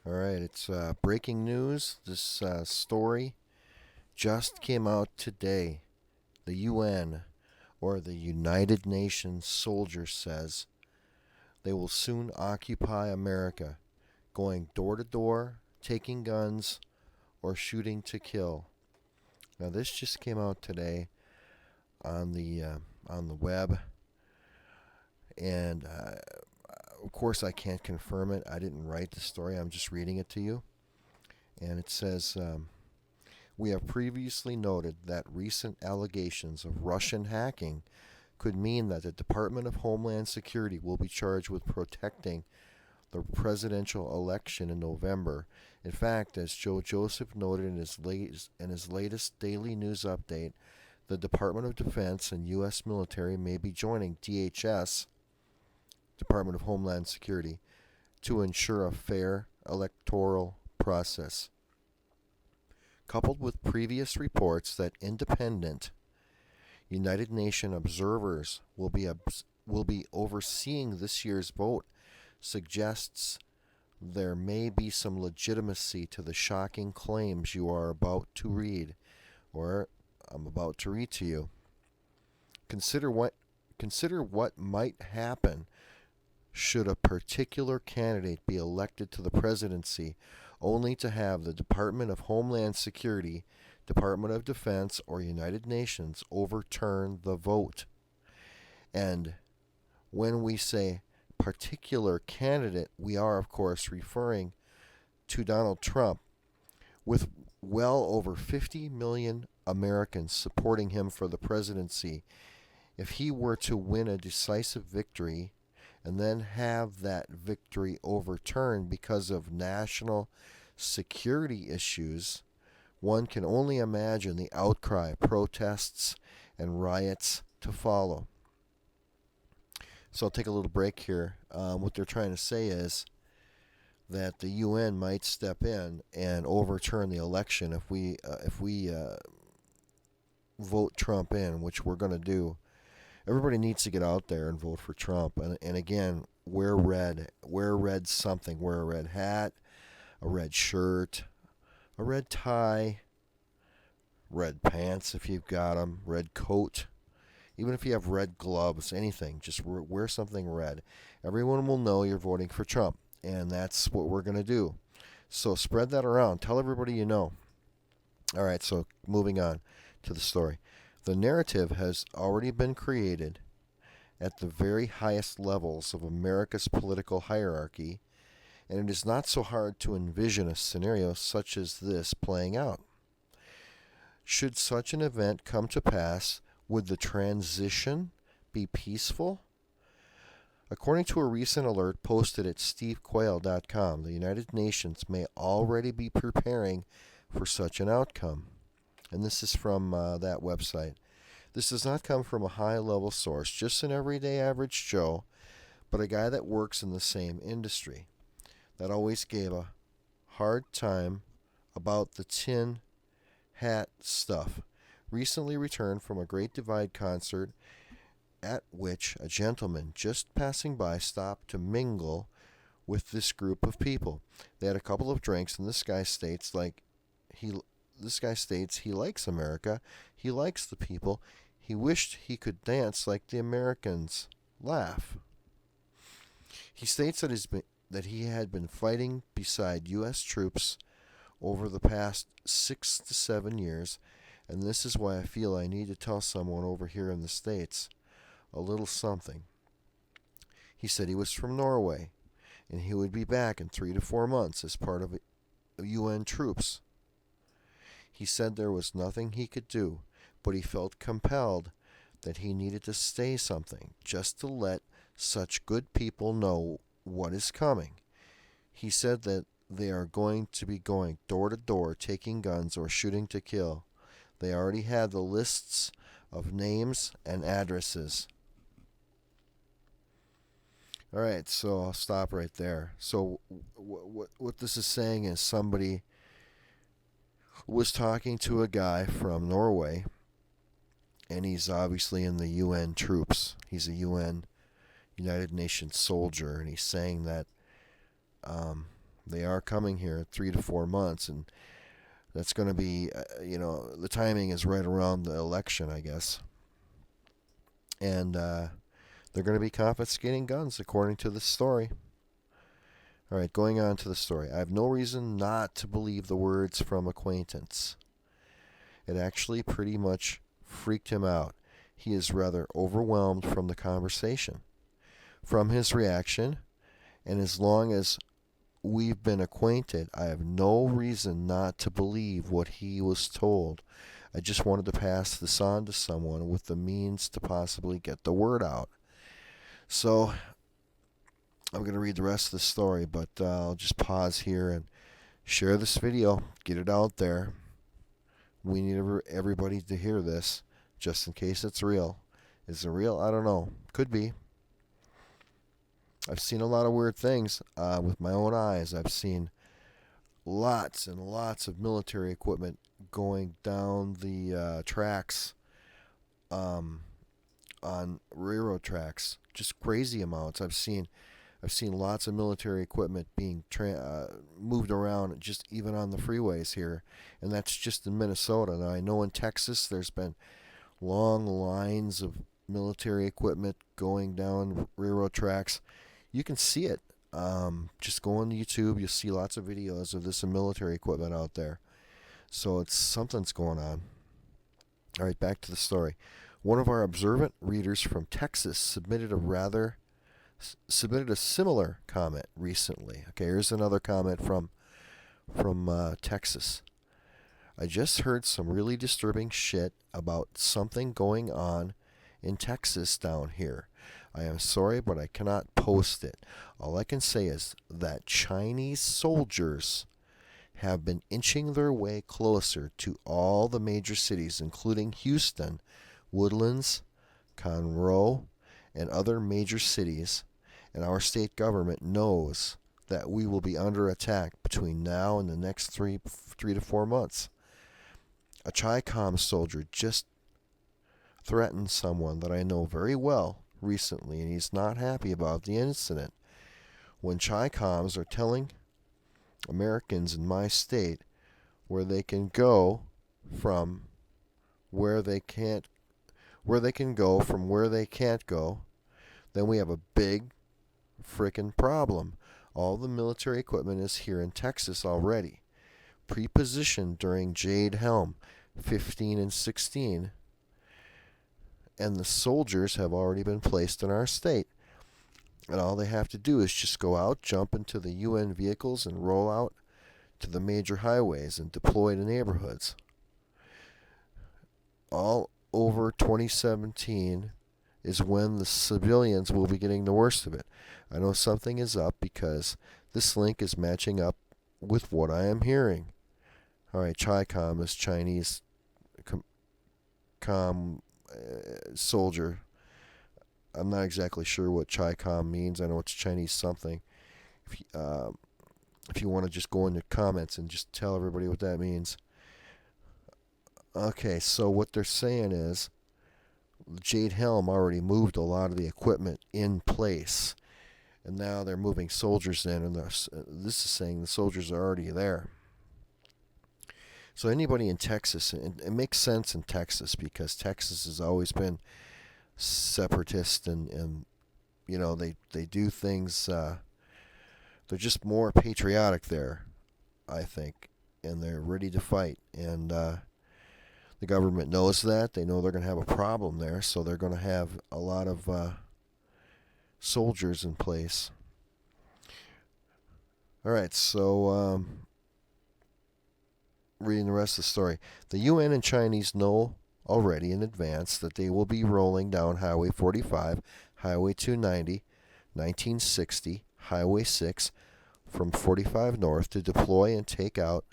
All right, it's breaking news. This story just came out today. The UN, or the United Nations soldier, says they will soon occupy America, going door to door, taking guns, or shooting to kill. Now, this just came out today on the web, and of course, I can't confirm it. I didn't write the story. I'm just reading it to you, and it says. We have previously noted that recent allegations of Russian hacking could mean that the Department of Homeland Security will be charged with protecting the presidential election in November. In fact, as Joe Joseph noted in his latest daily news update, the Department of Defense and U.S. military may be joining DHS, Department of Homeland Security, to ensure a fair electoral process. Coupled with previous reports that independent United Nations observers will be overseeing this year's vote, suggests there may be some legitimacy to the shocking claims you are about to read, or I'm about to read to you. Consider what might happen should a particular candidate be elected to the presidency, only to have the Department of Homeland Security, Department of Defense, or United Nations overturn the vote. And when we say particular candidate, we are, of course, referring to Donald Trump, with well over 50 million Americans supporting him for the presidency. If he were to win a decisive victory and then have that victory overturned because of national security issues, one can only imagine the outcry, protests, and riots to follow. So I'll take a little break here. What they're trying to say is that the UN might step in and overturn the election if we vote Trump in, which we're going to do. Everybody needs to get out there and vote for Trump. And again, wear red. Wear red something. Wear a red hat, a red shirt, a red tie, red pants if you've got them, red coat. Even if you have red gloves, anything, just wear something red. Everyone will know you're voting for Trump, and that's what we're going to do. So spread that around. Tell everybody you know. All right, so moving on to the story. The narrative has already been created at the very highest levels of America's political hierarchy, and it is not so hard to envision a scenario such as this playing out. Should such an event come to pass, would the transition be peaceful? According to a recent alert posted at stevequayle.com, the United Nations may already be preparing for such an outcome. And this is from that website. This does not come from a high-level source, just an everyday average Joe, but a guy that works in the same industry, that always gave a hard time about the tin hat stuff. Recently returned from a Great Divide concert at which a gentleman just passing by stopped to mingle with this group of people. They had a couple of drinks, and this guy states he likes America, he likes the people, he wished he could dance like the Americans. Laugh. He states that he had been fighting beside U.S. troops over the past 6 to 7 years, and this is why I feel I need to tell someone over here in the States a little something. He said he was from Norway, and he would be back in 3 to 4 months as part of UNtroops. He said there was nothing he could do, but he felt compelled that he needed to say something, just to let such good people know what is coming. He said that they are going to be going door to door, taking guns or shooting to kill. They already had the lists of names and addresses. All right, so I'll stop right there. So what this is saying is somebody was talking to a guy from Norway, and he's obviously in the UN troops. He's a United Nations soldier, and he's saying that They are coming here 3 to 4 months, and that's going to be, the timing is right around the election, I guess. And they're going to be confiscating guns, according to the story. All right, going on to the story. I have no reason not to believe the words from acquaintance. It actually pretty much freaked him out. He is rather overwhelmed from the conversation, from his reaction, and as long as we've been acquainted, I have no reason not to believe what he was told. I just wanted to pass this on to someone with the means to possibly get the word out. So, I'm going to read the rest of the story, but I'll just pause here and share this video. Get it out there. We need everybody to hear this, just in case it's real. Is it real? I don't know. Could be. I've seen a lot of weird things with my own eyes. I've seen lots and lots of military equipment going down the tracks on railroad tracks. Just crazy amounts. I've seen lots of military equipment being moved around, just even on the freeways here, and that's just in Minnesota. Now I know in Texas there's been long lines of military equipment going down railroad tracks. You can see it. Just go on YouTube. You'll see lots of videos of this military equipment out there. So something's going on. All right, back to the story. One of our observant readers from Texas submitted a similar comment recently. Okay, here's another comment from Texas. I just heard some really disturbing shit about something going on in Texas down here. I am sorry, but I cannot post it. All I can say is that Chinese soldiers have been inching their way closer to all the major cities, including Houston, Woodlands, Conroe, and other major cities, and our state government knows that we will be under attack between now and the next three to 4 months. A Chi-Com soldier just threatened someone that I know very well recently, and he's not happy about the incident. When Chi-Coms are telling Americans in my state where they can go from where they can't go, then we have a big frickin' problem. All the military equipment is here in Texas already, pre-positioned during Jade Helm 15 and 16, and the soldiers have already been placed in our state. And all they have to do is just go out, jump into the UN vehicles, and roll out to the major highways and deploy to neighborhoods. All over 2017 is when the civilians will be getting the worst of it. I know something is up because this link is matching up with what I am hearing. Alright, Chi-Com is Chinese soldier. I'm not exactly sure what Chi-Com means. I know it's Chinese something. If you want to just go in the comments and just tell everybody what that means. Okay, so what they're saying is Jade Helm already moved a lot of the equipment in place, and now they're moving soldiers in, and this is saying the soldiers are already there. So anybody in Texas, and it makes sense in Texas because Texas has always been separatist, and they do things. They're just more patriotic there, I think, and they're ready to fight. And the government knows that. They know they're going to have a problem there, so they're going to have a lot of soldiers in place. All right, so reading the rest of the story. The UN and Chinese know already in advance that they will be rolling down Highway 45, Highway 290, 1960, Highway 6 from 45 north to deploy and take out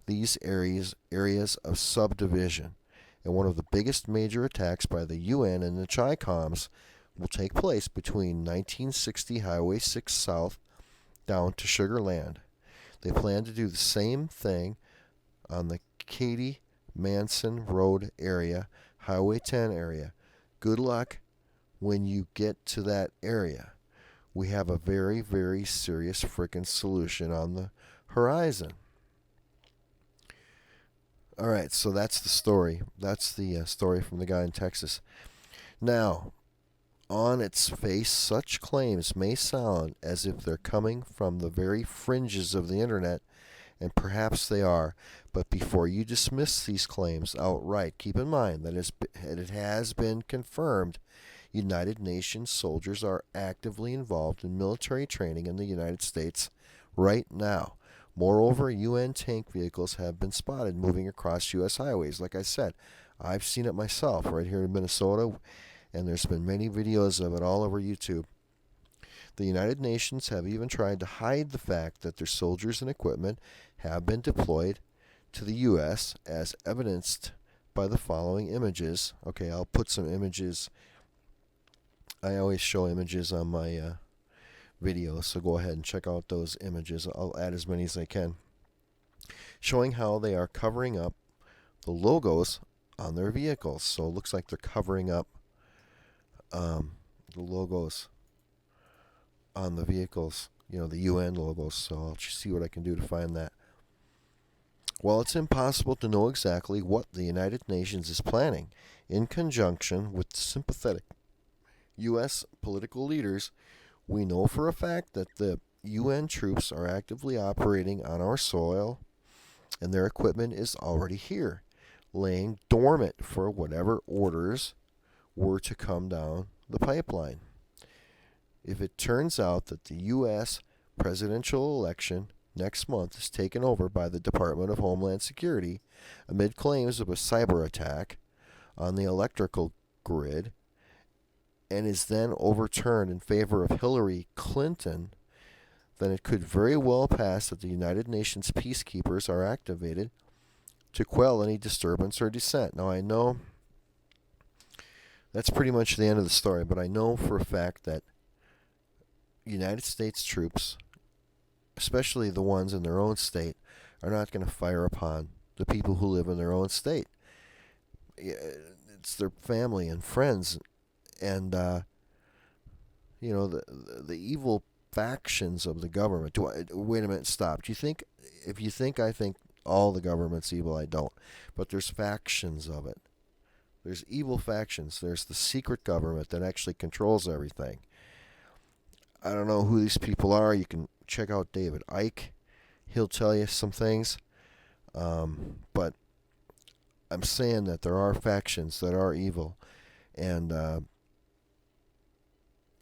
these areas of subdivision. And one of the biggest major attacks by the UN and the Chi-Coms will take place between 1960 Highway 6 south down to Sugar Land. They plan to do the same thing on the Katy Manson Road area, Highway 10 area. Good luck when you get to that area. we have a very, very serious frickin' solution on the horizon. All right, so that's the story. That's the story from the guy in Texas. Now, on its face, such claims may sound as if they're coming from the very fringes of the internet, and perhaps they are. But before you dismiss these claims outright, keep in mind that it has been confirmed United Nations soldiers are actively involved in military training in the United States right now. Moreover, UN tank vehicles have been spotted moving across U.S. highways. Like I said, I've seen it myself right here in Minnesota, and there's been many videos of it all over YouTube. The United Nations have even tried to hide the fact that their soldiers and equipment have been deployed to the U.S., as evidenced by the following images. Okay, I'll put some images. I always show images on my videos, so go ahead and check out those images. I'll add as many as I can, showing how they are covering up the logos on their vehicles. So it looks like they're covering up the logos on the vehicles, the UN logos. So I'll just see what I can do to find that. While it's impossible to know exactly what the United Nations is planning, in conjunction with sympathetic U.S. political leaders, we know for a fact that the UN troops are actively operating on our soil, and their equipment is already here, laying dormant for whatever orders were to come down the pipeline. If it turns out that the U.S. presidential election next month is taken over by the Department of Homeland Security amid claims of a cyber attack on the electrical grid, and is then overturned in favor of Hillary Clinton, then it could very well pass that the United Nations peacekeepers are activated to quell any disturbance or dissent. Now, I know that's pretty much the end of the story, but I know for a fact that United States troops, especially the ones in their own state, are not going to fire upon the people who live in their own state. It's their family and friends, and the evil factions of the government. Wait a minute, stop. Do you think? If you think I think all the government's evil, I don't. But there's factions of it. There's evil factions. There's the secret government that actually controls everything. I don't know who these people are. You can check out David Icke. He'll tell you some things. But I'm saying that there are factions that are evil, and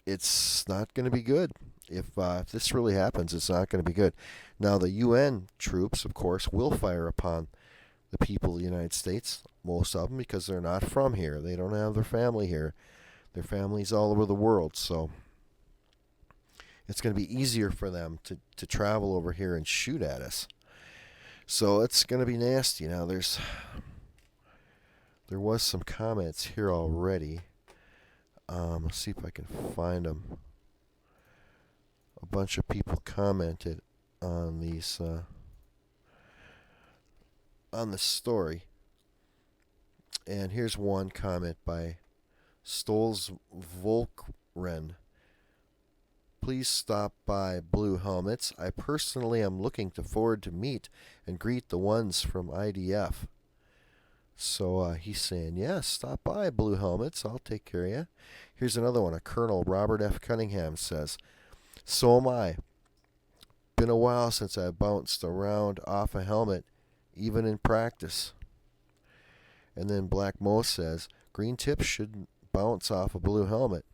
it's not going to be good. If this really happens, it's not going to be good. Now, the UN troops, of course, will fire upon the people of the United States, most of them, because they're not from here. They don't have their family here. Their family's all over the world, so it's going to be easier for them to travel over here and shoot at us. So it's going to be nasty. Now, there was some comments here already. Let's see if I can find them. A bunch of people commented on these on the story, and here's one comment by Stolz Volkren. Please stop by Blue Helmets. I personally am looking forward to meet and greet the ones from IDF. So he's saying, yes, stop by Blue Helmets. I'll take care of you. Here's another one. A Colonel Robert F. Cunningham says, so am I. Been a while since I bounced around off a helmet, even in practice. And then Black Mo says, green tips should bounce off a blue helmet.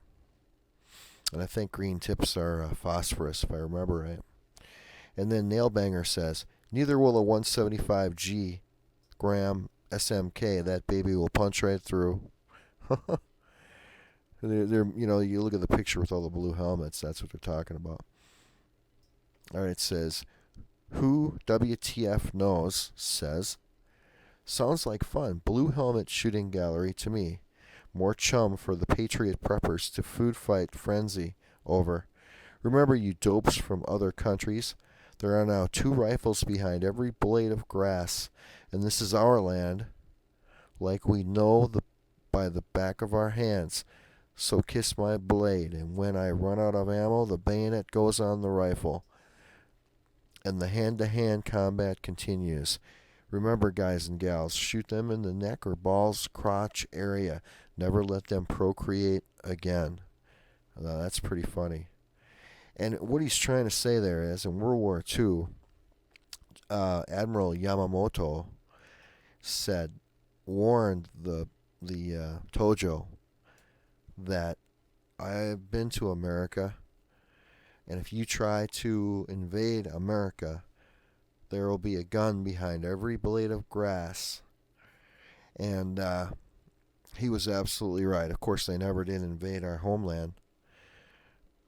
And I think green tips are phosphorus, if I remember right. And then Nailbanger says, neither will a 175G gram SMK. That baby will punch right through. You look at the picture with all the blue helmets. That's what they're talking about. All right, it says, who WTF knows says, sounds like fun. Blue helmet shooting gallery to me. More chum for the Patriot preppers to food fight frenzy over. Remember, you dopes from other countries? There are now 2 rifles behind every blade of grass, and this is our land, like we know by the back of our hands. so kiss my blade, and when I run out of ammo, the bayonet goes on the rifle, and the hand-to-hand combat continues. Remember, guys and gals, shoot them in the neck or balls crotch area. Never let them procreate again. That's pretty funny. And what he's trying to say there is, in World War II, Admiral Yamamoto warned the Tojo that I've been to America, and if you try to invade America, there will be a gun behind every blade of grass. And he was absolutely right. Of course, they never did invade our homeland,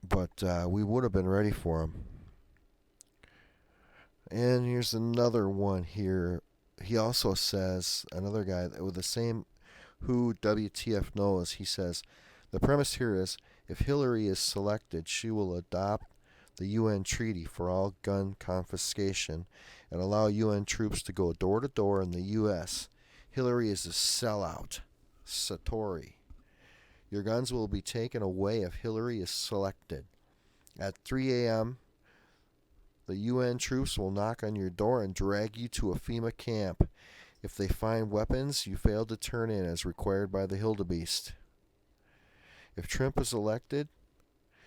but we would have been ready for them. And here's another one here. He also says, another guy with the same who WTF knows, he says, the premise here is, if Hillary is selected, she will adopt the UN treaty for all gun confiscation and allow UN troops to go door to door in the U.S. Hillary is a sellout. Satori. Your guns will be taken away if Hillary is selected. At 3 a.m., the UN troops will knock on your door and drag you to a FEMA camp. If they find weapons, you failed to turn in as required by the Hildebeest. If Trump is elected,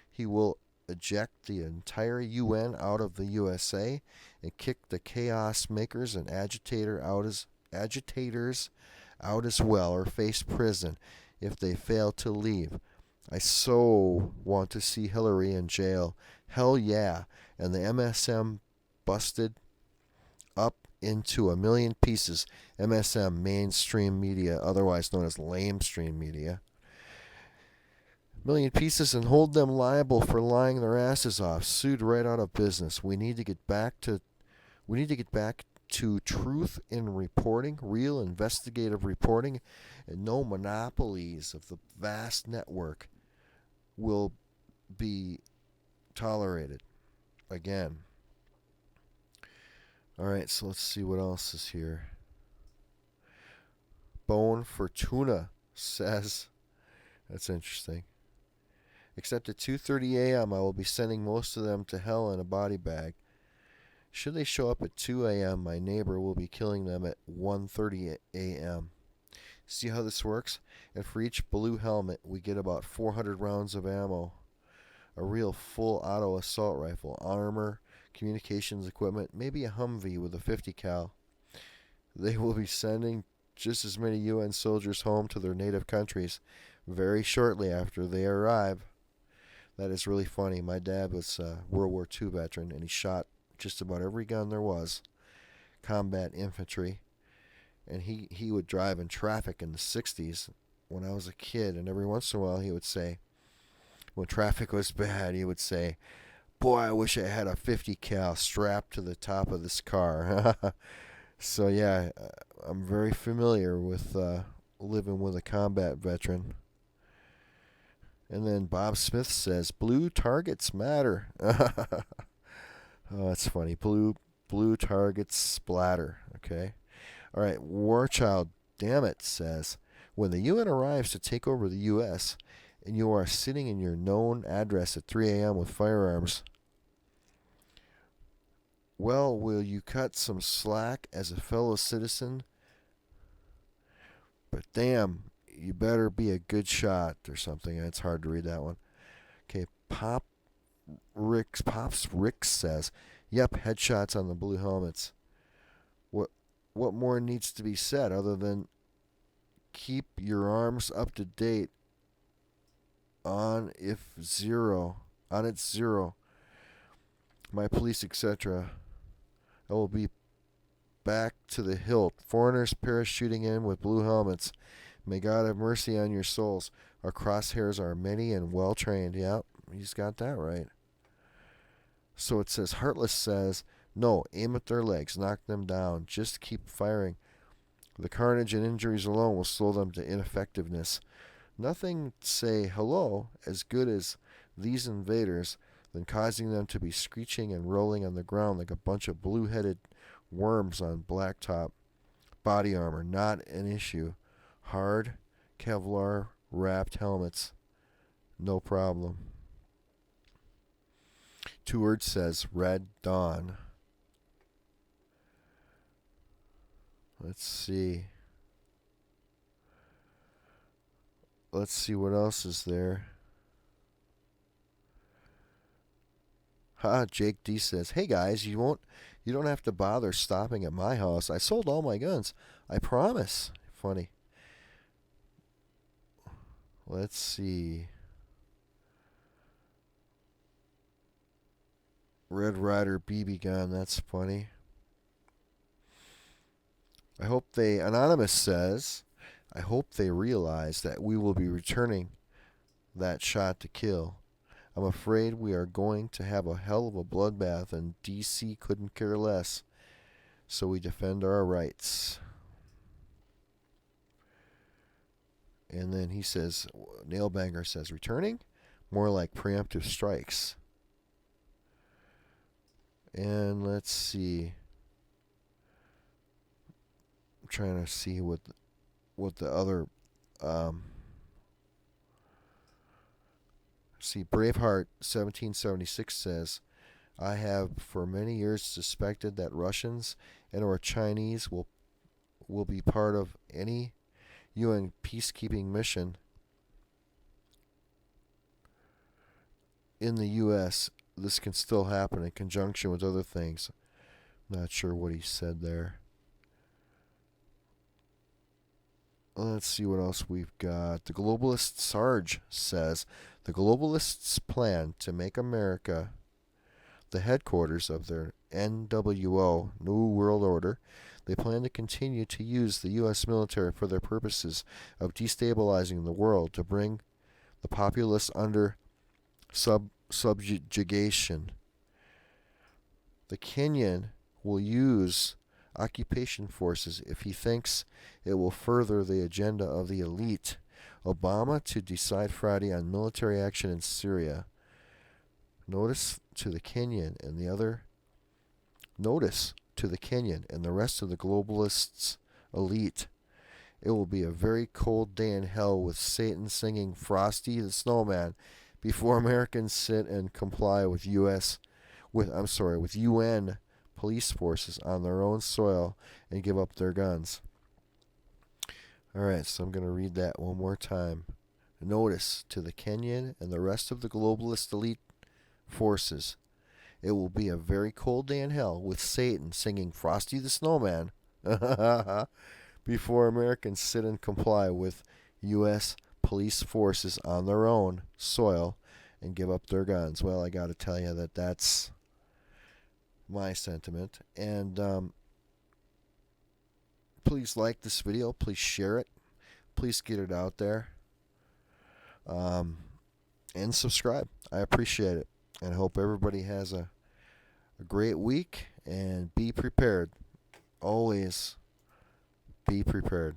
he will eject the entire UN out of the USA and kick the chaos makers and agitators out as well, or face prison if they fail to leave. I so want to see Hillary in jail. Hell yeah. And the MSM busted up into a million pieces. MSM, mainstream media, otherwise known as lamestream media. Million pieces, and hold them liable for lying their asses off, sued right out of business. We need to get back to truth in reporting, real investigative reporting, and no monopolies of the vast network will be tolerated again. Alright, so let's see what else is here. Bone Fortuna says, that's interesting. Except at 2:30 a.m., I will be sending most of them to hell in a body bag. Should they show up at 2 a.m., my neighbor will be killing them at 1:30 a.m. See how this works? And for each blue helmet, we get about 400 rounds of ammo. A real full auto assault rifle, armor, communications equipment, maybe a Humvee with a 50 cal. They will be sending just as many UN soldiers home to their native countries very shortly after they arrive. That is really funny. My dad was a World War II veteran, and he shot just about every gun there was, combat infantry. And he would drive in traffic in the 60s when I was a kid, and every once in a while he would say, when traffic was bad, he would say, boy, I wish I had a 50 cal strapped to the top of this car. So yeah, I'm very familiar with living with a combat veteran. And then Bob Smith says, blue targets matter. Oh, that's funny. Blue targets splatter. Okay. All right. Warchild, damn it, says, when the UN arrives to take over the U.S., and you are sitting in your known address at 3 a.m. with firearms, well, will you cut some slack as a fellow citizen? But damn, you better be a good shot or something. It's hard to read that one. Okay, Pops Ricks says, yep, headshots on the blue helmets. What more needs to be said other than keep your arms up to date on its zero. My police, etc. I will be back to the hilt. Foreigners parachuting in with blue helmets. May God have mercy on your souls. Our crosshairs are many and well trained. Yep, he's got that right. So it says, Heartless says, no, aim at their legs, knock them down, just keep firing. The carnage and injuries alone will slow them to ineffectiveness. Nothing say hello as good as these invaders than causing them to be screeching and rolling on the ground like a bunch of blue-headed worms on blacktop. Body armor, not an issue. Hard Kevlar wrapped helmets. No problem. Two Words says Red Dawn. Let's see. Let's see what else is there. Jake D says, "Hey guys, you don't have to bother stopping at my house. I sold all my guns. I promise." Funny. Let's see. Red Ryder BB gun. That's funny. Anonymous says, "I hope they realize that we will be returning that shot to kill. I'm afraid we are going to have a hell of a bloodbath, and DC couldn't care less. So we defend our rights." And then he says, Nailbanger says, "Returning? More like preemptive strikes." And let's see. I'm trying to see what the other see. Braveheart 1776 says, "I have for many years suspected that Russians and or Chinese will be part of any UN peacekeeping mission in the US. This can still happen in conjunction with other things." Not sure what he said there. Let's see what else we've got. The Globalist Sarge says, "The globalists plan to make America the headquarters of their NWO, New World Order. They plan to continue to use the U.S. military for their purposes of destabilizing the world, to bring the populace under subjugation. The Kenyan will use occupation forces if he thinks it will further the agenda of the elite. Obama to decide Friday on military action in Syria. Notice to the Kenyan and the rest of the globalists' elite. It will be a very cold day in hell with Satan singing Frosty the Snowman before Americans sit and comply with UN police forces on their own soil and give up their guns." Alright, so I'm going to read that one more time. Notice to the Kenyan and the rest of the globalist elite forces. It will be a very cold day in hell with Satan singing Frosty the Snowman before Americans sit and comply with U.S. police forces on their own soil and give up their guns. Well, I got to tell you that's my sentiment. And please like this video. Please share it. Please get it out there. And subscribe. I appreciate it. And I hope everybody has a great week. And be prepared. Always be prepared.